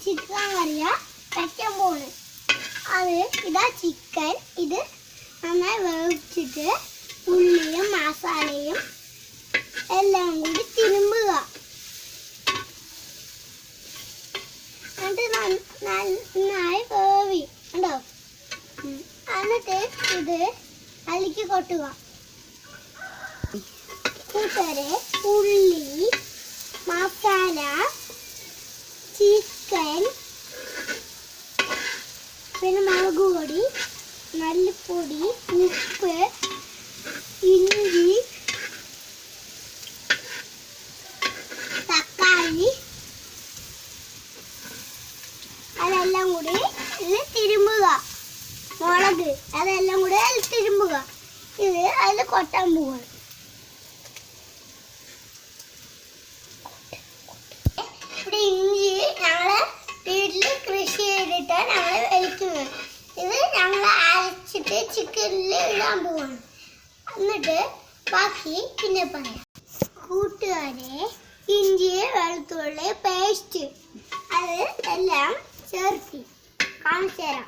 Chicken കറിയാ വെക്കാൻ പോണ്. അത് ഇതാ ചിക്കൻ. ഇത് നന്നായി വേവിച്ചിട്ട് ഉള്ളിയും മസാലയും എല്ലാം കൂടി തിരുമ്പുക. എന്നിട്ട് നന്നായി വേവി ഉണ്ടോ. എന്നിട്ട് ഇത് അതിലേക്ക് കൊട്ടുക. കൂട്ടുകാരെ, ഉള്ളി, മസാല, ചിക്കൻ, പിന്നെ മുളക് പൊടി, മല്ലിപ്പൊടി, ഉപ്പ്, ഇഞ്ചി, തക്കാളി അതെല്ലാം കൂടി ഇത് തിരുമ്പുക. മുളക് അതെല്ലാം കൂടി അതിൽ തിരുമ്പുക. ഇത് അതിൽ കൊട്ടാൻ പോവുക. ഇവിടെ ഇഞ്ചി ഞങ്ങള് വീട്ടിൽ കൃഷി ചെയ്തിട്ട് ഞങ്ങൾ വലിക്കുന്നത്. ഇത് ഞങ്ങൾ അരച്ചിട്ട് ചിക്കനിൽ ഇടാൻ പോവാണ്. എന്നിട്ട് ബാക്കി പിന്നെ പറയാം. കൂട്ടുകാരെ, ഇഞ്ചി വെളുത്തുള്ളി പേസ്റ്റ് അത് എല്ലാം ചേർത്തി കാണിച്ചു തരാം.